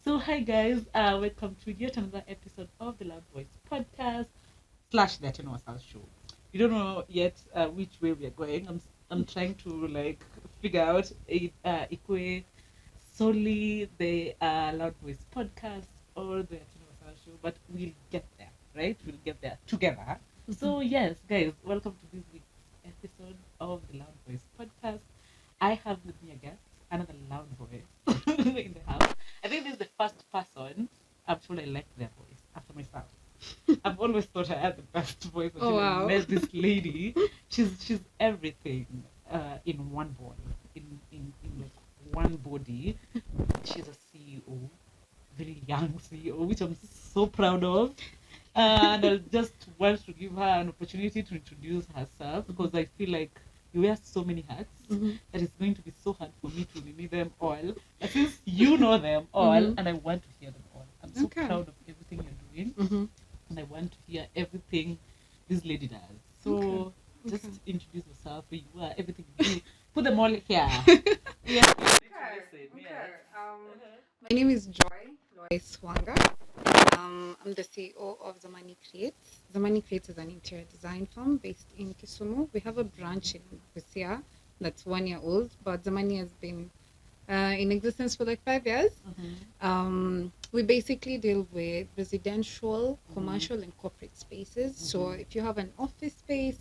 So hi guys, welcome to yet another episode of the Loud Voice podcast slash the Channel South Show. We don't know yet which way we are going. I'm trying to figure out it equate solely the Loud Voice podcast or the Channel South Show, but we'll get there, right? We'll get there together. So yes, guys, welcome to this week's episode of the Loud Voice podcast. I have with me a guest, another loud voice in the house. I think this is the first person I'm told I like their voice after myself. I've always thought I had the best voice until I met this lady. She's everything in one body, in like one body. She's a CEO, very young CEO, which I'm so proud of. And I just want to give her an opportunity to introduce herself because I feel like you wear so many hats that it's going to be so hard for me to name them all. But since you know them all, and I want to hear them all, I'm so proud of everything you're doing, and I want to hear everything this lady does. So just introduce yourself, who you are, everything you do. Put them all here. Yeah. My name is Wanga. I'm the CEO of Zamani Creates. Zamani Creates is an interior design firm based in Kisumu. We have a branch in Busia that's 1 year old, but Zamani has been in existence for like 5 years. We basically deal with residential, commercial, and corporate spaces. So if you have an office space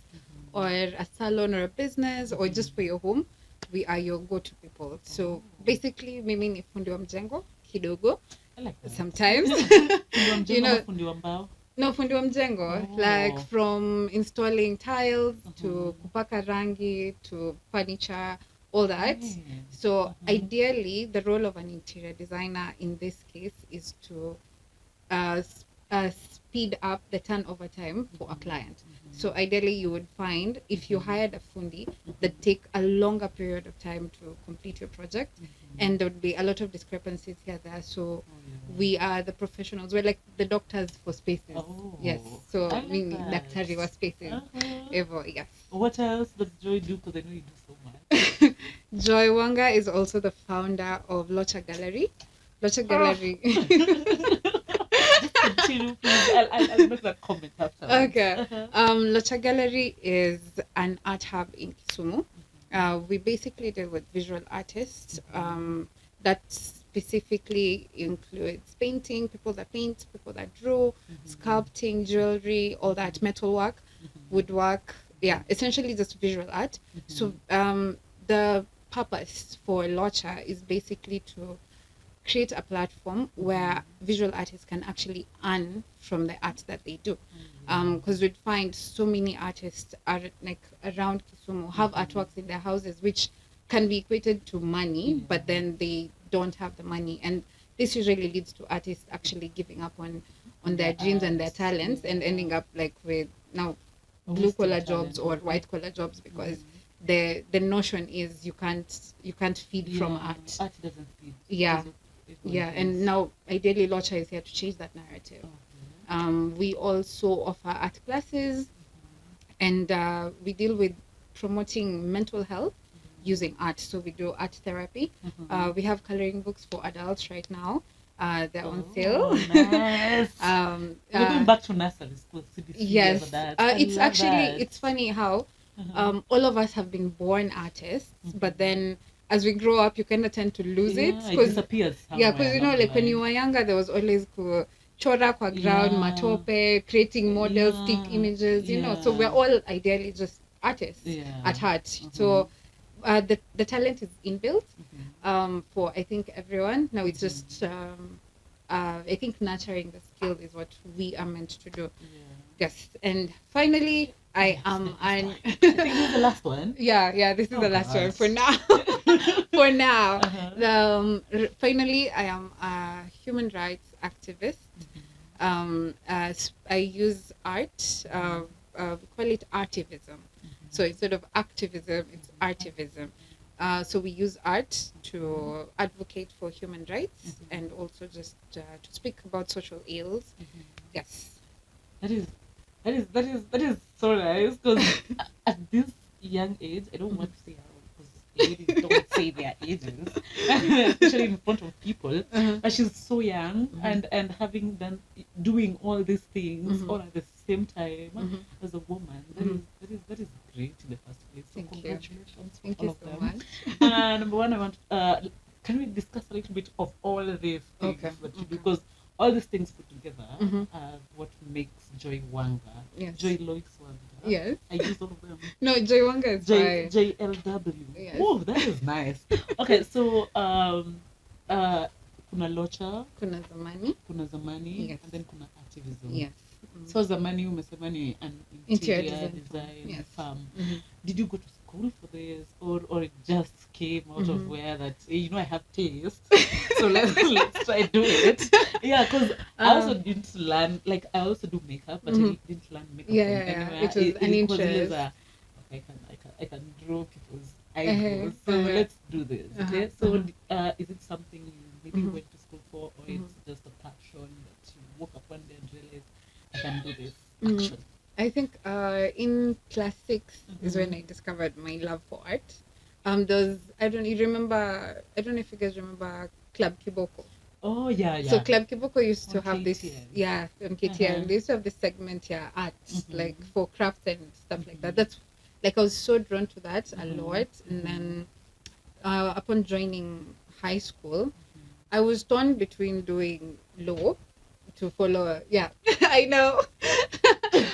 or a salon or a business or just for your home, we are your go-to people. So basically, mimi ni fundi wa mjengo kidogo. I like that. Sometimes, you know, fundi wa mjengo, like from installing tiles to kupaka rangi to furniture, all that. So ideally, the role of an interior designer in this case is to speed up the turnover time for a client. So ideally, you would find if you hired a fundi that take a longer period of time to complete your project, and there would be a lot of discrepancies here there. So we are the professionals. We're like the doctors for spaces. Yes. So I mean, daktari wa spaces. Ever, yes. What else does Joy do? Because I know you do so much. Joy Wanga is also the founder of Locha Gallery. Locha Gallery. Continue, please. I'll make that comment after. Okay. Locha Gallery is an art hub in Kisumu. We basically deal with visual artists that specifically includes painting, people that paint, people that draw, sculpting, jewelry, all that, metalwork, woodwork. Yeah, essentially just visual art. So the purpose for Locha is basically to create a platform where visual artists can actually earn from the art that they do. Because we'd find so many artists are like around Kisumu have artworks in their houses which can be equated to money, but then they don't have the money. And this usually leads to artists actually giving up on their dreams and their talents and ending up like with now blue collar jobs or white collar jobs because the notion is you can't feed from art. Art doesn't feed. Yeah. And now ideally Locha is here to change that narrative. We also offer art classes, and we deal with promoting mental health using art. So we do art therapy. We have coloring books for adults right now. They're on sale. Nice. We're going back to nursery school. Yes. It's funny how all of us have been born artists, but then as we grow up, you kind of tend to lose it. It disappears. Because like when you were younger, there was always chora kwa ground, matope, creating models, stick images, So we're all ideally just artists at heart. So the talent is inbuilt for I think everyone. Now it's just I think nurturing the skill is what we are meant to do. Yes, and finally. I am I think this is the last one. Yeah, this is the last one for now. For now. Finally, I am a human rights activist. I use art. We call it artivism. So instead of activism, it's artivism. So we use art to advocate for human rights and also just to speak about social ills. Yes. That is so nice because at this young age, I don't want to say how because ladies don't say their ages, especially in front of people. But she's so young, Mhm. and having done doing all these things Mhm. all at the same time Mhm. as a woman. Mhm. That is great in the first place. So Thank you. congratulations for Thank all you of so them. much. Number one, I want can we discuss a little bit of all these things Okay. that you do? Okay. Because all these things put together Mhm. are what makes Joy Wanga. Yes. Joy Lois Wanga. Yes. I use all of them. No, Joywanga is fine. JLW. Yes. Oh, that is nice. Okay, so kuna Locha, Kuna Zamani. kuna Zamani, Yes. and then kuna activism. Yes. So Zamani umesema ni an Interior interior design design firm. Yes. firm. Mhm. Did you go to school for this, or it just came out of where that I have taste, so let's try do it? Yeah, because I also didn't learn, like I also do makeup, but I didn't learn makeup Yeah, from yeah, yeah. anywhere. It was an was interest. okay, I can draw people's eyebrows, so Uh-huh. let's do this. Okay, so is it something you maybe went to school for, or it's just a passion that you woke up one day and realized I can do this? Actually, I think in class 6 is when I discovered my love for art. Those I don't you remember I don't know if you guys remember Club Kiboko. oh yeah, So yeah. Club Kiboko used to On have this KTN. on KTN. They used to have this segment art like for crafts and stuff like that. That's like I was so drawn to that a lot. And then upon joining high school, I was torn between doing law to follow. Yeah, I know.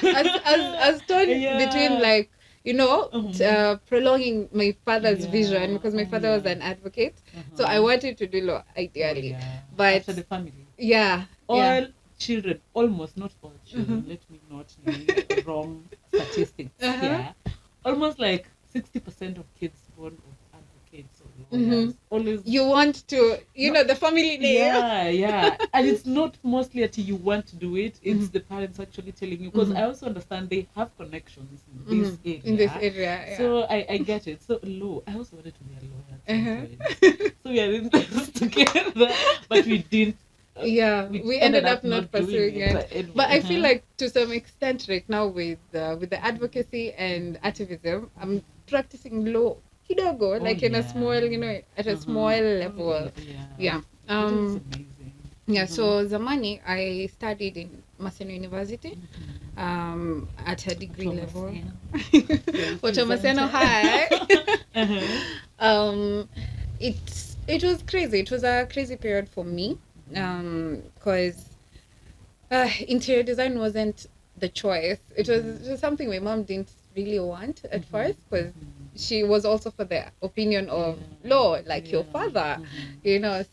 I was torn between Yeah. like prolonging my father's vision because my father was yeah. an advocate. So I wanted to do law Oh, ideally, yeah. but After the family. yeah, All children, almost not all children, let me not name wrong statistics here. Almost like 60% of kids born of advocates or lawyers always. you want to, the family name. Yeah. And it's not mostly until you want to do it, it's the parents actually telling you. Because I also understand they have connections in this area. In this area, yeah. So I get it. So, law, I also wanted to be a lawyer at some point. So we are in this together, but we didn't. We ended up not pursuing doing it. But, anyway, But I feel like to some extent right now with the advocacy and activism, I'm practicing law kidogo, like in a small, at a small level. Yeah. That is amazing. Yeah, so Zamani, I studied in Maseno University at a degree level. Water Maseno High. It was crazy. It was a crazy period for me because interior design wasn't the choice. It was just something my mom didn't really want at first because she was also for the opinion of law, like your father,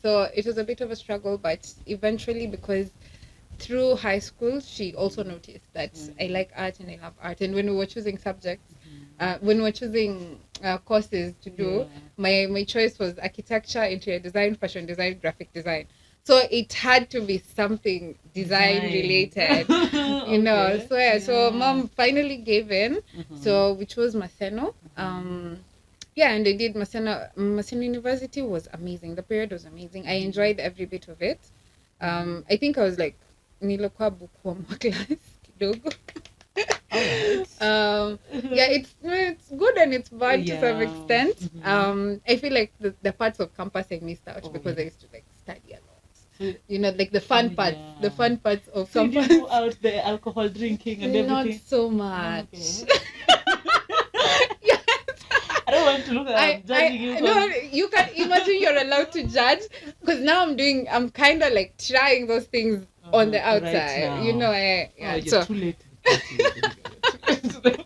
So it was a bit of a struggle, but eventually, because through high school, she also noticed that I like art and I love art. And when we were choosing subjects, when we were choosing courses to do, my choice was architecture, interior design, fashion design, graphic design. So it had to be something design related, Okay. So mom finally gave in. So we chose Maseno. And I did Maseno. Maseno University was amazing. The period was amazing. I enjoyed every bit of it. I think I was like nilikuwa bookworm wa class kidogo. It's good and it's bad to some extent. I feel like the parts of campus I missed out because I used to like study a lot. Like the fun parts, the fun parts of so campus. So you do out the alcohol drinking and everything? Not so much. Okay. I don't want to look at I'm judging you. No, you can imagine you're allowed to judge because now I'm kind of like trying those things on the outside. Right you're too late to the party.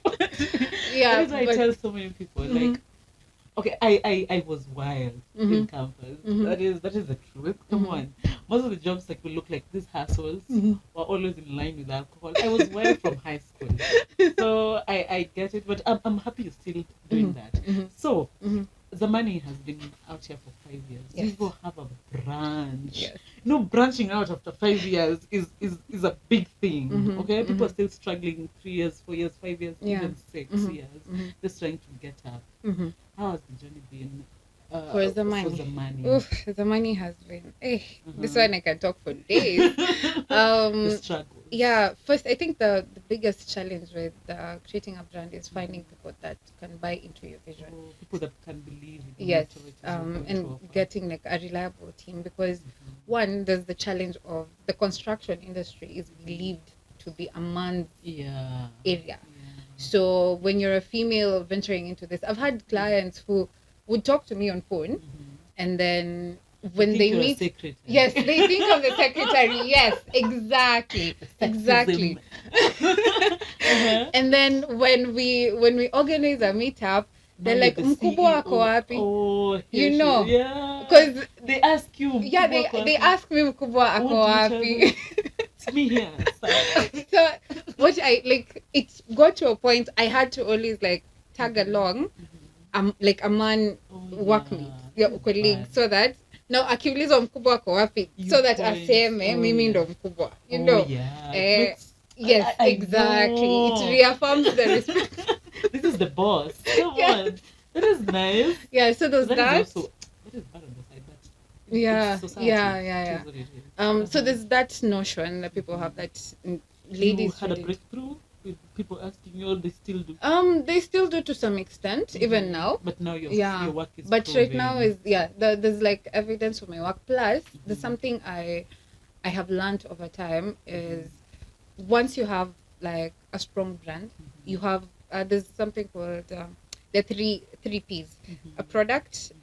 That is why I tell so many people, like, okay, I was wild in campus. That is the truth. Come on. Most of the jobs like will look like these hassles were always in line with alcohol. I was wild from high school. So I get it, but I'm happy you're still doing that. So Zamani has been out here for 5 years. Yes. You go have a branch. Yes. Branching out after 5 years is a big thing. Okay, people are still struggling 3 years, 4 years, 5 years, even 6 years, just trying to get up. How has the journey been? For Zamani. Oof, Zamani has been. This one I can talk for days. The struggle. Yeah, first I think the biggest challenge with creating a brand is finding people that can buy into your vision. People that can believe in yes, and getting like a reliable team because one, there's the challenge of the construction industry is believed to be a man's area. So when you're a female venturing into this, I've had clients who would talk to me on phone, and then when they meet, yes, they think of the secretary. Yes, exactly. And then when we organize a meetup, they're like, mkubwa wako wapi? You know, because they ask you. Yeah, they ask me mkubwa ako wapi. It's me here. So what I like, it got to a point I had to always like tag along, like a man workmate, colleague, so that now akiulizwa mkubwa ako wapi, so that aseme mimi ndo mkubwa, you know. Yes, exactly. It reaffirms the respect. This is the boss. Come on. That is nice. Yeah, so there's that. That is bad on the side, but yeah. So there's that notion that people have that ladies you had a breakthrough with people asking you, or they still do? They still do to some extent, even now. But now your work is but proving. Right now is there's like evidence for my work. Plus, there's something I have learned over time is once you have like a strong brand, you have there's something called the three P's: a product,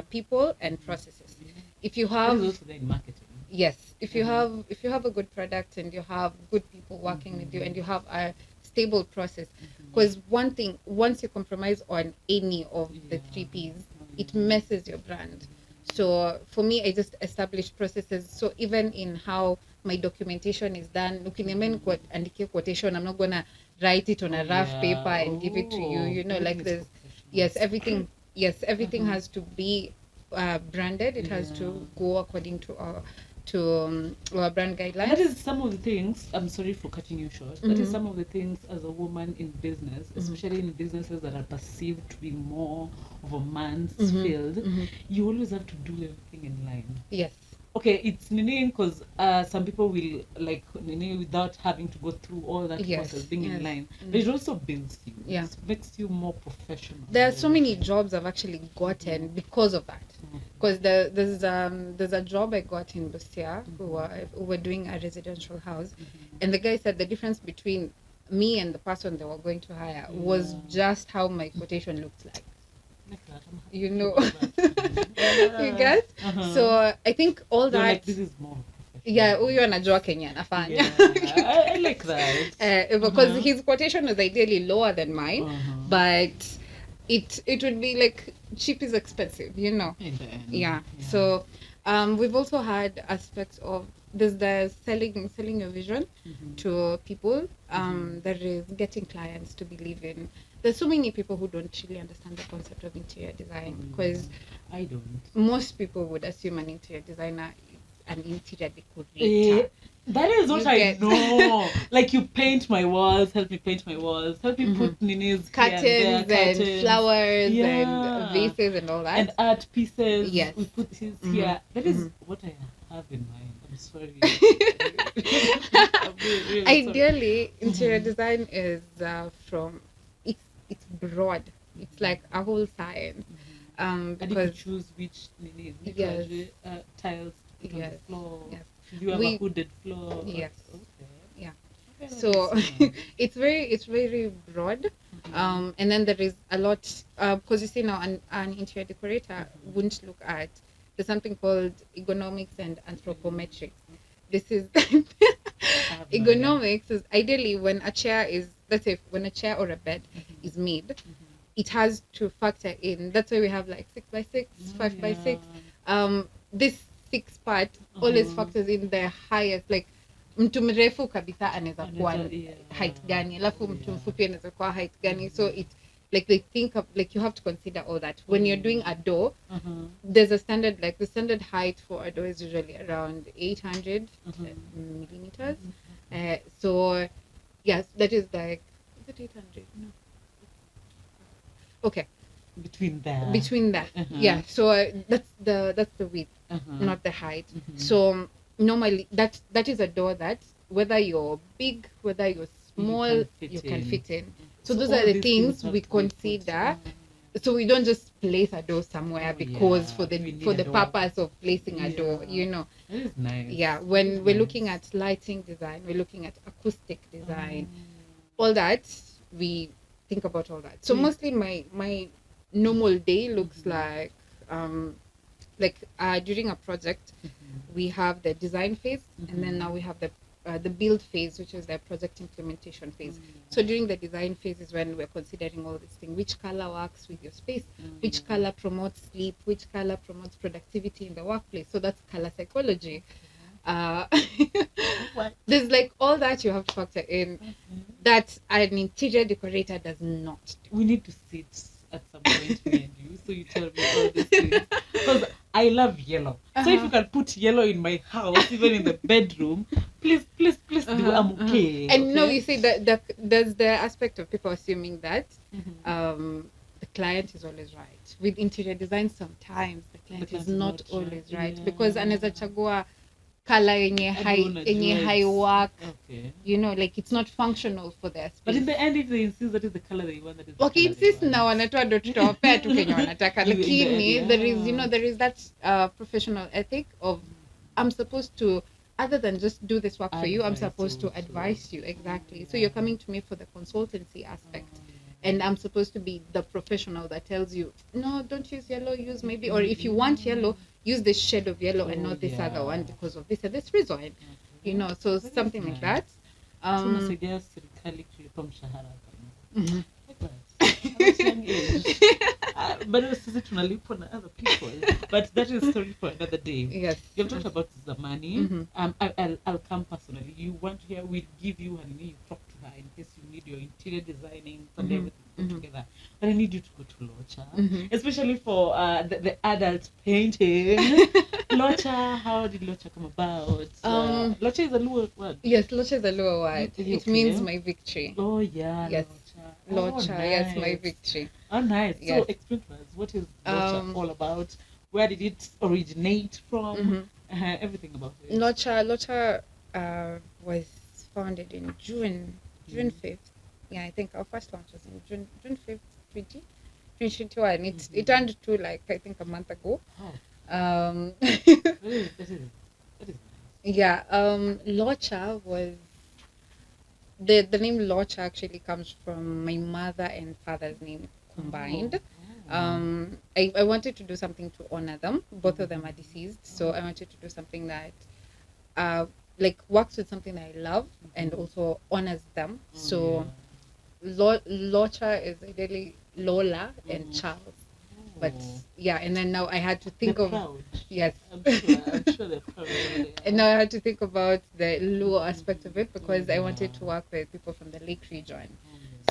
people, and processes. If you have also in marketing. Yes, if you have a good product and you have good people working with you and you have a stable process, because one thing, once you compromise on any of the three P's, it messes your brand. So for me, I just established processes. So even in how my documentation is done, and quotation, I'm not gonna write it on a rough paper and give it to you. You know, like this. Yes, everything has to be branded. It has to go according to our brand guidelines. That is some of the things, I'm sorry for cutting you short, that is some of the things as a woman in business, especially in businesses that are perceived to be more of a man's field, you always have to do everything in line. Yes. Okay, it's nini because some people will like nini without having to go through all that process, being in line. But it also builds you. Yeah. It makes you more professional. There are so many jobs I've actually gotten because of that. Because there's a job I got in Lucia who were doing a residential house, and the guy said the difference between me and the person they were going to hire was just how my quotation looked like. You know. You get? So I think all that. Like, this is more. Yeah, huyu anajua Kenya anafanya. I like that. Because his quotation was ideally lower than mine, but it would be like cheap is expensive, you know. Yeah. So we've also had aspects of there's the selling your vision to people. There is getting clients to believe in. There's so many people who don't really understand the concept of interior design, because I don't. Most people would assume an interior designer is an interior decorator. That is what I know. Like, you paint my walls, help me paint my walls, help me put Nini's curtains and flowers and vases and all that. And art pieces. Yes. We put his here. That is what I have in mind. I'm sorry. I'm really Ideally, interior design is it's broad. It's like a whole science. And you Because can choose which tiles to put on the floor. Yes. Should you have a hooded floor? Yes. Okay. Yeah. Okay, So it's very broad. And then there is a lot because you see now an interior decorator wouldn't look at, there's something called ergonomics and anthropometrics. This is ergonomics is ideally when a chair is, let's say when a chair or a bed is made, it has to factor in. That's why we have like 6x6, 5x6. This 6 part always factors in the highest, like mtu mrefu kabisa anaweza kuwa height gani, alafu mtu mfupi anaweza kuwa height gani. So it like they think of, like, you have to consider all that when you're doing a door. There's a standard, like the standard height for a door is usually around 800 millimeters. So yes, that is like, is it 800? No. Okay. Between that. Yeah. So that's the width, not the height. So normally that is a door that whether you're big, whether you're small, you can fit in. So those are the things we consider so we don't just place a door somewhere because Yeah, for we the need for a the door. purpose of placing a door, Yeah. That is nice. Yeah, That when is we're nice. looking at lighting design, we're looking at acoustic design, Oh. all that, we think about all that. So We- mostly my normal day looks Mhm. like during a project we have the design phase, and then Mhm. now we have the build phase, which is the project implementation phase. So during the design phase is when we're considering all these things: which color works with your space, which color promotes sleep, which color promotes productivity in the workplace. So that's color psychology. uh, What? there's like all that you have to factor in that an interior decorator does not do. We need to sit at some point, me and you, so you tell me all these things. Because I love yellow. So if you can put yellow in my house, even in the bedroom, please, please, please do. I'm okay. And no, Okay? you see that there's the aspect of people assuming that Mhm. the client is always right. With interior design, sometimes the client client is is not not always right. right, Yeah. because anaweza chagua color yenye Hadi unajua yenye it's- high work, Okay. like it's not functional for their space. But in the end, if they insist that is the color they want, that is the color wakiinsist they na want. wanatoa ndo tutawapea tu kenye wanataka, In the end, lakini there is yeah. there is that professional ethic of I'm supposed to, other than just do this work for you, I'm Advice supposed to also. advise you. Exactly. Yeah. So you're coming to me for the consultancy aspect, and I'm supposed to be the professional that tells you, no, don't use yellow, use maybe, or if you want yellow, use this shade of yellow and not this other one because of this and this reason. So That is something like that. So unasaidia serikali kulipa mshahara kabisa. Mhm. Like that. At young age. Bado sisi tunalipwa na other people. But that is story for another day. Yes. You've talked about Zamani. Mhm. I'll come personally. You want to hear, we'll give you, and you talk to her in case you need your interior designing and Mhm. everything put Mhm. together. But I need you to go to Locha, Mhm. especially for the adult painting. Locha, how did Locha come about? Locha is a Luo word. Yes, Locha is a lower word. Okay. It means my victory. Oh yeah, Yes. Locha. Locha, Oh, yes, my nice. victory. Oh, nice. Yes. So explain to us, what is Locha all about? Where did it originate from? Mhm. Everything about it. Locha was founded in June 5th. Yeah, I think our first launch was in June 5th, 2021. It turned to like I think a month ago. Oh, That that is nice. Yeah, Locha was the name Locha actually comes from my mother and father's name combined. Oh. I wanted to do something to honor them. Both of them are deceased, so I wanted to do something that like works with something that I love and also honors them. So Locha is ideally Lola and Charles. But yeah, and then now I had to think They're of proud. yes. I'm sure they're proud. And now I had to think about the Luo aspect of it because I wanted to work with people from the Lake region.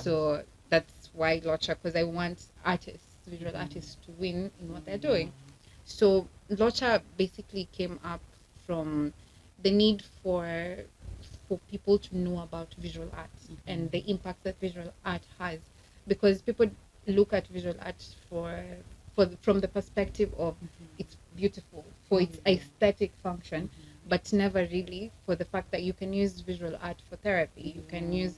So that's why Locha, because I want artists, visual artists, to win in what they're doing. So Locha basically came up from the need for people to know about visual art and the impact that visual art has, because people look at visual art from the perspective of it's beautiful for its aesthetic function, but never really for the fact that you can use visual art for therapy, you can use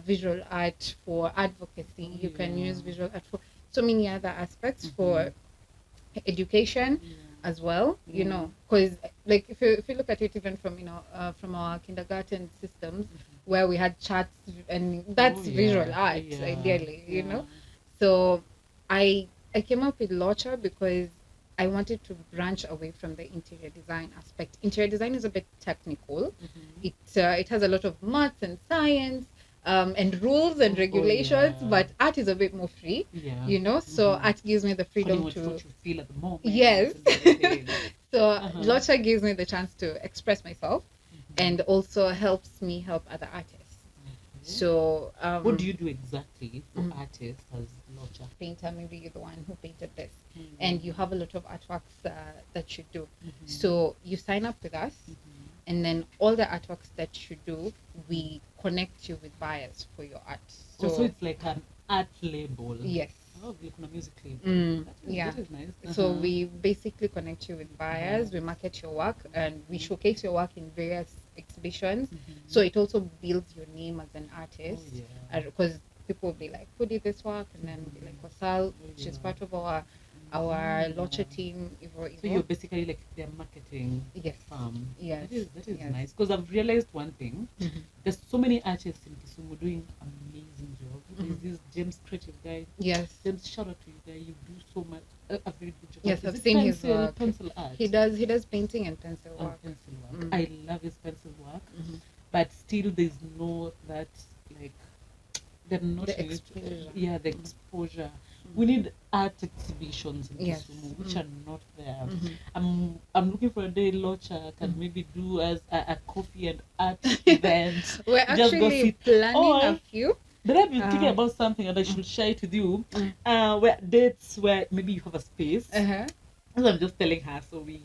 visual art for advocacy, you can use visual art for so many other aspects, for education as well, because like if you look at it even from from our kindergarten systems where we had charts, and that's visual art ideally. So I came up with Locha because I wanted to branch away from the interior design aspect. Interior design is a bit technical. It has a lot of maths and science, and rules and regulations, but art is a bit more free. So art gives me the freedom to what you feel at the moment. Yes. and everything. So Locha gives me the chance to express myself and also helps me help other artists. So What do you do exactly for artists as Locha? painter, maybe you're the one who painted this, and you have a lot of artworks that you do. So you sign up with us, and then all the artworks that you do, we connect you with buyers for your art. So it's like an art label. Yes. Oh, like a music label. Yeah. That is nice. So we basically connect you with buyers, we market your work, and we showcase your work in various exhibitions. So it also builds your name as an artist, because people will be like, who did this work? And then be like, Wasal, she's part of our Locha team. So you're basically like their marketing yes. firm. Yes. That is yes. nice, because I've realized one thing. There's so many artists in Kisumu doing amazing job. There's this James creative guy. Yes. James, shout out to you guy. You do so much a very good job. Yes, I've seen his work. Pencil art. He does painting and pencil work. I love his pencil work. But still there's no that like they're not the exposure. The exposure. We need art exhibitions in Kisumu, which are not there. I'm looking for a day Locha can maybe do as a coffee and art event. We're actually planning a few. But I've been thinking about something and I should share it with you. Where dates where maybe you have a space. As I'm just telling her so we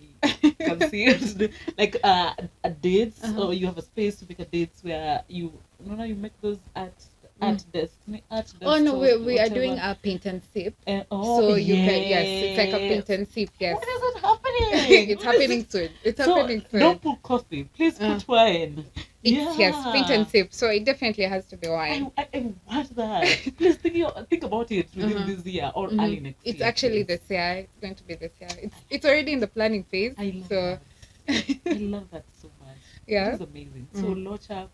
can see it. Like a dates or you have a space to make a dates where you make those art desk. Oh no, we are doing a paint and sip. So you can it's like a paint and sip. Yes. What is it happening? It's happening soon. It's happening soon. Don't put coffee. Please put wine. Yes, paint and sip. So it definitely has to be wine. I want that. Please think about it within this year or early next year. It's actually this year. It's going to be this year. It's already in the planning phase. I love that so much. Yeah. It's amazing. So Locha,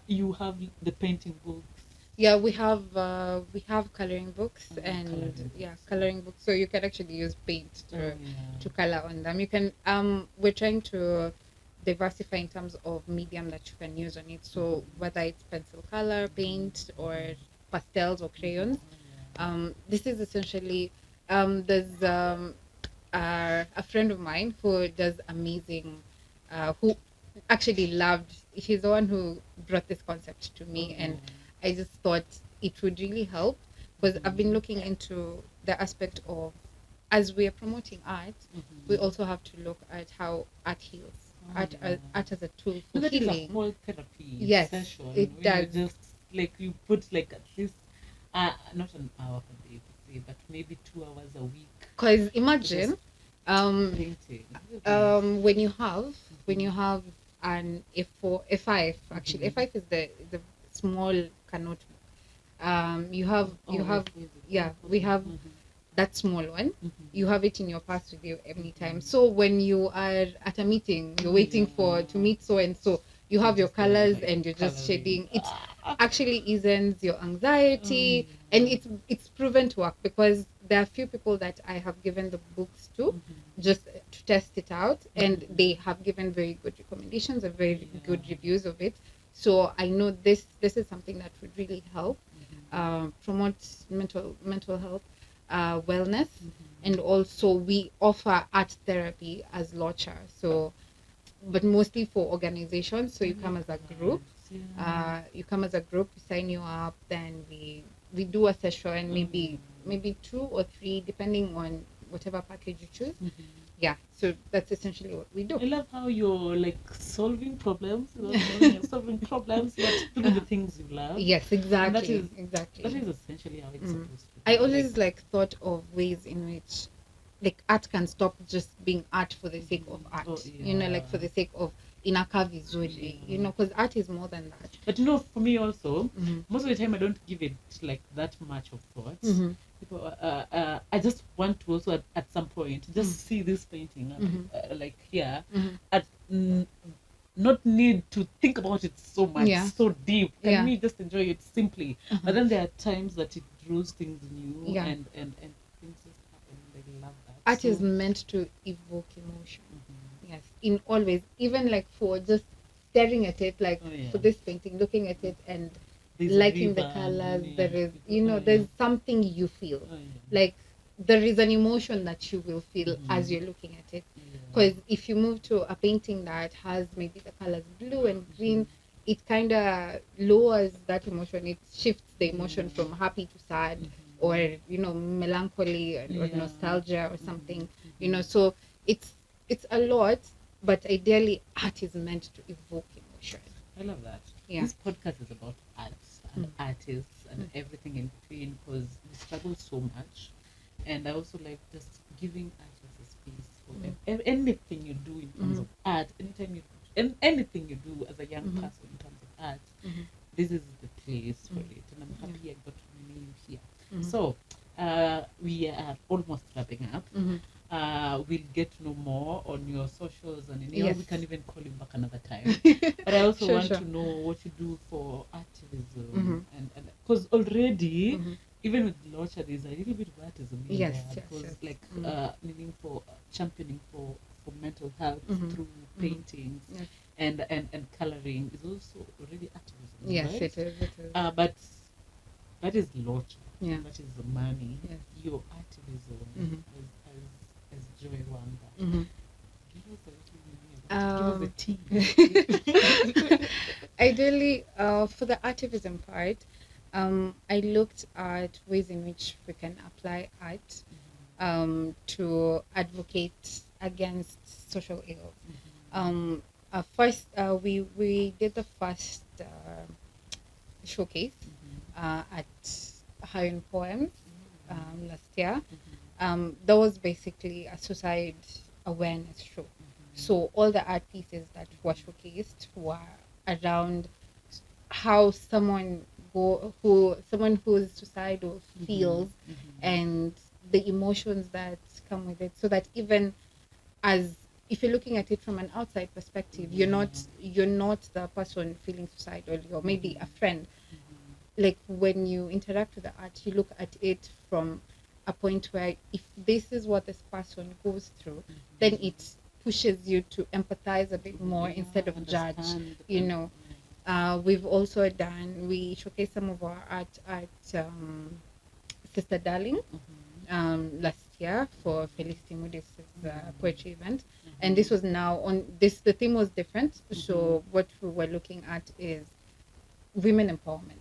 you have the painting books. Yeah, we have coloring books coloring books. So you can actually use paint to color on them. You can we're trying to diversify in terms of medium that you can use on it. So whether it's pencil color, paint, or pastels or crayons. This is essentially there's a friend of mine who does amazing who actually he's the one who brought this concept to me and I just thought it would really help because I've been looking into the aspect of as we are promoting art, we also have to look at how art heals. Art as a tool for healing. Is a whole therapy session. It does. You just like you put like at least not an hour per day, but maybe 2 hours a week. Because imagine painting. when you have an A5 actually A5 is the small notebook. We have that small one. You have it in your purse with you anytime. So when you are at a meeting, you're waiting to meet so and so, you have your colors and you're just shading. It actually eases your anxiety and it's proven to work because there are few people that I have given the books to just to test it out and they have given very good recommendations and very good reviews of it. So I know this is something that would really help promote mental health, wellness, and also we offer art therapy as Locha. So, but mostly for organizations. So you come as a group. You sign you up, then we do a session, maybe 2 or 3, depending on whatever package you choose. Yeah, so that's essentially what we do. I love how you're like solving problems, but through the things you love. Yes, exactly. That is essentially how it's supposed to be. I always thought of ways in which like art can stop just being art for the sake of art. Like for the sake of inakaa vizuri, because art is more than that. But for me also, most of the time I don't give it like that much of thought. People, I just want to also at some point just see this painting like here, not need to think about it so much, so deep. Can we just enjoy it simply? But then there are times that it draws things new and things just happen. I love that. Art is meant to evoke emotion. Yes, in always, even like for just staring at it, like for this painting, looking at it and liking the colors, there is there's something you feel like there is an emotion that you will feel as you're looking at it, because if you move to a painting that has maybe the colors blue and green, it kind of lowers that emotion. It shifts the emotion from happy to sad or melancholy or nostalgia or something, so it's a lot, but ideally art is meant to evoke emotion. I love that. This podcast is about art and artists and everything in between, because we struggle so much, and I also like just giving artists a space for anything you do in terms of art. Anything you do as a young person in terms of art, this is the place for it, and I'm happy I got to know you here. Mhm. So we are almost wrapping up. We'll get to know more on your socials, and Yes. we can even call you back another time. But I also want to know what you do for activism, and because already, even with Locha, there's a little bit of activism in there, because like meaning for championing for mental health through paintings and coloring is also already activism. Yes, right? it is. But that is Locha. Yeah. That is Zamani. Yes. Your activism as Joy Wanga. Give us a little give us a tea. Ideally, for the activism part, I looked at ways in which we can apply art to advocate against social ills. First, we did the first showcase at High Poems last year. That was basically a suicide awareness show. So all the art pieces that were showcased were around how someone who's suicidal feels and the emotions that come with it, so that even as if you're looking at it from an outside perspective, you're not the person feeling suicidal, you're maybe a friend. Like when you interact with the art, you look at it from a point where if this is what this person goes through, then it pushes you to empathize a bit more instead of judge. We've also we showcased some of our art at Sister Darling last year for Felicity Moody's poetry event, and this was now on this. The theme was different, so what we were looking at is women empowerment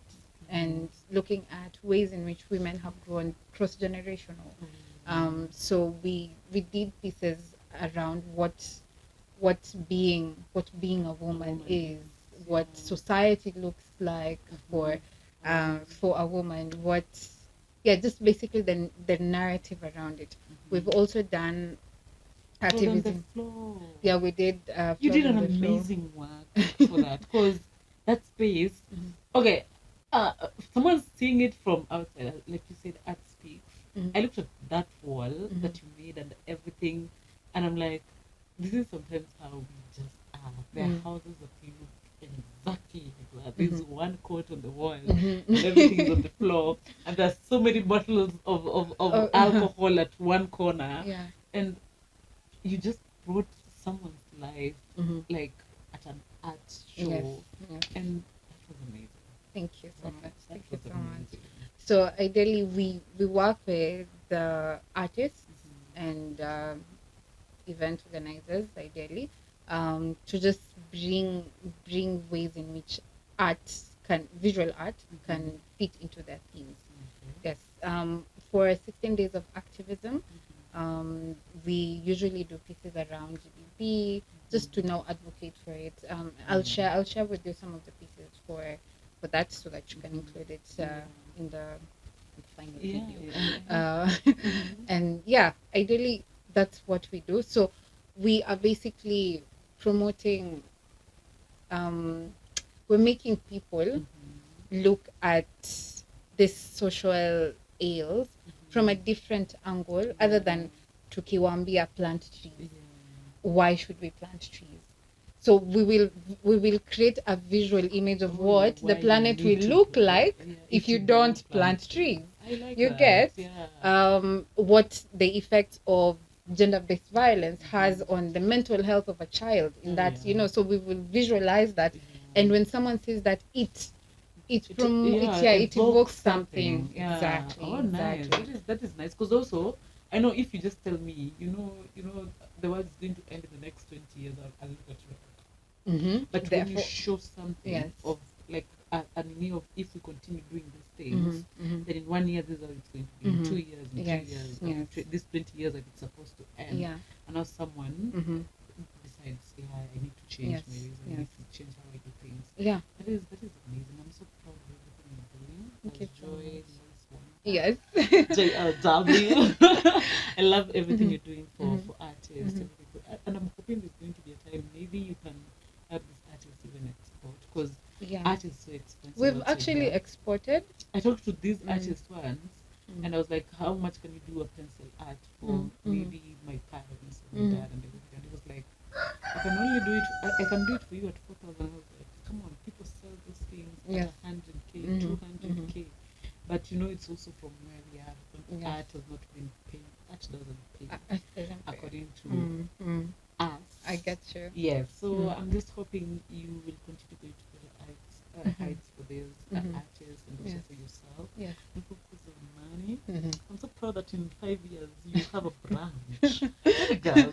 and looking at ways in which women have grown cross-generational. So we did pieces around what being a woman is, what society looks like for a woman, just basically the narrative around it. We've also done activism. Yeah, we did. You did an amazing work for that, because that space. Okay, someone's seeing it from outside, like you said, art speaks. I looked at that wall that you made and everything, and I'm like, this is sometimes how we just are. There are houses that we look exactly like that. There's one coat on the wall, and everything is on the floor, and there's so many bottles of alcohol at one corner, and you just brought someone's life like at an art show, and that was amazing. Thank you so much. Thank you so much. So ideally, we work with the artists and event organizers, ideally, to just bring ways in which visual art can fit into their themes. Yes. For 16 days of activism, we usually do pieces around GBB, just to now advocate for it. I'll share with you some of the pieces for that, so that you can include it in the final video. And ideally that's what we do. So we are basically promoting, we're making people look at this social ills from a different angle, other than tukiwambia plant trees. Why should we plant trees? So we will create a visual image of what the planet will look like if you don't plant trees. You get what the effect of gender-based violence has on the mental health of a child in that, so we will visualize that. And when someone says that it evokes something. Exactly. Oh, nice. That is nice, because also I know if you just tell me, the world is going to end in the next 20 years, I'll look at you. But when you show something of like an idea of if we continue doing these things, then in 1 year this is how it's going to be. In 2 years, in 3 years, this 20 years that it's supposed to end. And now someone decides, I need to change my ways. I need to change how I do things. That is amazing. I'm so proud of everything you're doing. Thank you so much. Yes. JLW. I love everything you're doing for artists. And I'm hoping there's going to be a time maybe you can help these artists even export, because art is so expensive. We've lots of actually that. exported. I talked to these Mm. artists once, and I was like, "How much can you do a pencil art for maybe my parents or my dad and everything?" And he was like, "I can only do it. I can do it for you at 4,000." I was like, "Come on, people sell those things Yes. at 100K, Mhm, 200K." But you know, it's also from where we are. When Yes. art has not been paid. Art doesn't pay, according to us. I get you. Yes. So Mm. I'm just hoping you will continue going to the heights for these artists and also Yes. for yourself. Yes. And focus on money. Mhm. I'm so proud that in 5 years you have a branch. Hey, girl,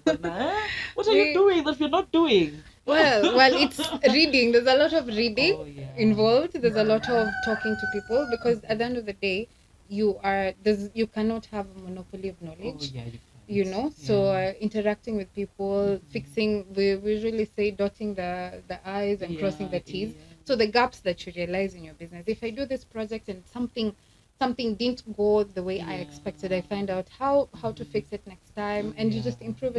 what are you doing that you're not doing? Well, it's reading. There's a lot of reading Oh, yeah. involved. There's a lot of talking to people because at the end of the day, you cannot have a monopoly of Oh, knowledge. yeah, You know, so interacting with people, fixing. We usually say dotting the i's and crossing the t's. So the gaps that you realize in your business. If I do this project and something didn't go the way I expected, I find out how to fix it next time, and you just improve.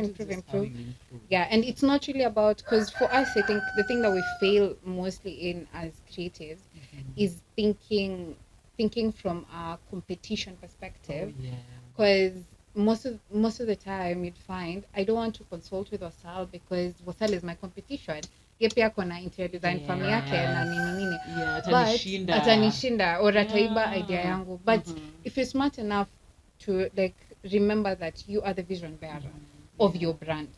Yeah, and it's not really about, because for us, I think the thing that we fail mostly in as creatives is thinking from a competition perspective, because most of the time you'd find I don't want to consult with Wasal because Wasal is my competition. Ye pia kona interior design firm yake na nini, but atanishinda or ataiba idea yangu. But if you're smart enough to like remember that you are the vision bearer of your brand,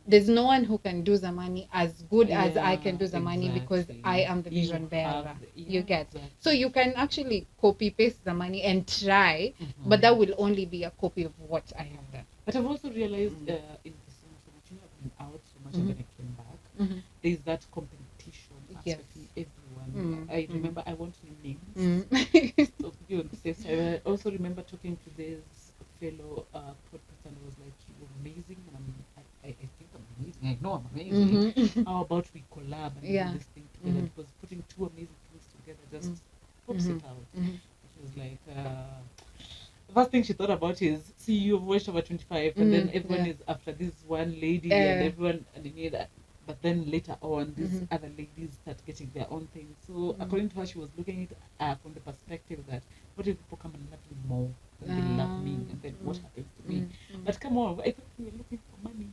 there's no one who can do Zamani as good as I can do Zamani because I am the vision bearer. You get? So you can actually copy paste Zamani and try, but that will only be a copy of what I have done. But I've also realized in this so much, you know, I've been out so much, and when I came back, there's that competition aspect in everyone. I remember, I want to name names, so to be on the safe side. I also remember talking to this fellow podcast, and I was like, "You're amazing," and I think I'm amazing. I know I'm amazing. How about we collab and do this thing together? Because putting two amazing things together just pops it out. It was like, the first thing she thought about is, see, you've watched over 25, and then everyone is after this one lady, and everyone, and they need that. But then later on, these other ladies start getting their own thing. So according to her, she was looking at it from the perspective that, what if people come and love me more than they love me, and then what happens to me? But come on, I thought we were looking for money,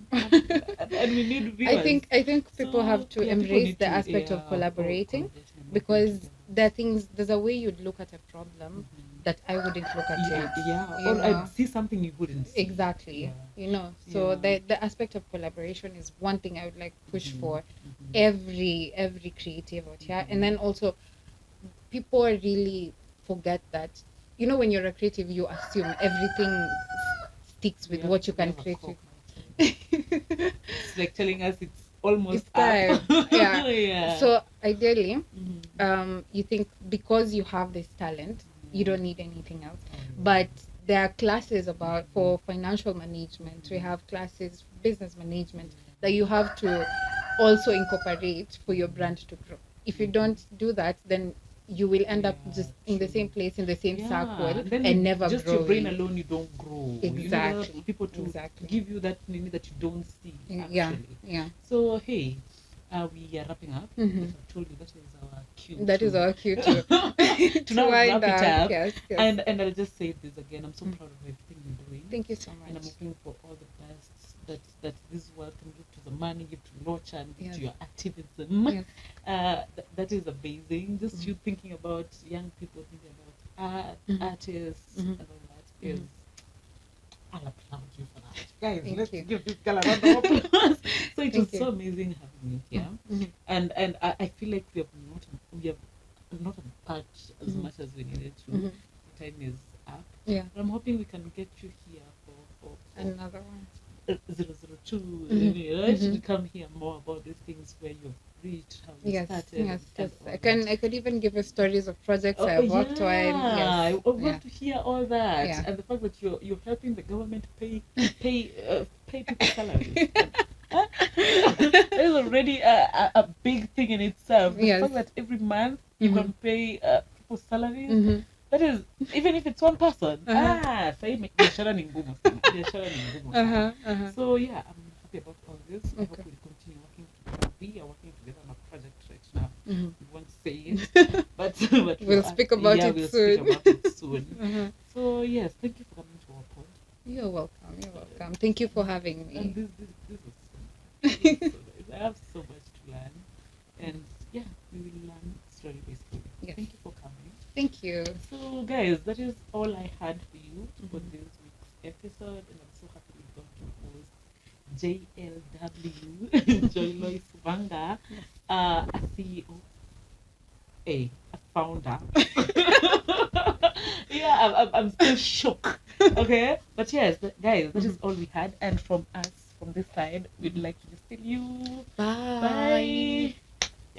and we need viewers. I think people have to embrace the aspect of collaborating, because there's a way you'd look at a problem that I wouldn't look at it. Or I'd see something you wouldn't see. Exactly. You know, so the aspect of collaboration is one thing I would like push for every creative out here. And then also, people really forget that, you know, when you're a creative, you assume everything sticks with what you can create. It's like telling us it's almost time. Yeah. So ideally, you think because you have this talent, you don't need anything else. But there are classes for financial management. We have classes business management that you have to also incorporate for your brand to grow. If you don't do that, then you will end up just in the same place, in the same circle, and never just growing. Your brain alone, you don't grow. Exactly. You need people to give you that meaning that you don't see, actually. Yeah. So, hey, we are wrapping up. I told you that is our cue. That is our cue to now wrap it up. Yes. And I'll just say this again. I'm so proud of everything you're doing. Thank you so much. And I'm hoping for all the best that this world can give to Zamani, give to Locha, and give to your activism. That is amazing. Just you thinking about young people, thinking about art, artists, and all that is. I'll applaud you for that. Guys, let's give this girl a round of applause. So it was so amazing having you here. And I feel like we have not unpacked as much as we needed to. The time is up. Yeah. But I'm hoping we can get you here for another one. 002, right? To come here more about these things, where you've reached, how you started. Yes. I could even give you stories of projects I've worked on. I want to hear all that, and the fact that you're helping the government pay people salaries. That is already a big thing in itself. The fact that every month you can pay people's salaries. That is, even if it's one person. Say biashara ni ngumu sana. So yeah, I'm happy about all this. I hope we'll continue working together. We are working together on a project right now. We won't say it, but but We'll speak about it we'll soon. speak about it soon. Mhm. So yes, thank you for coming to our pod. You're welcome. You're welcome. Thank you for having And me. this is so nice. This is so nice. I have so much to learn, and yeah, we will learn slowly by slowly. Yes. Thank you for coming. Thank you. So guys, that is all I had for you for Mhm. this week's episode, and I'm so happy we got to host JLW Joy Lois Wanga, a CEO, a founder. Yeah, I'm still shook. Okay, but yes, guys, that is all we had, and from us from this side, we'd like to just tell you Bye. bye.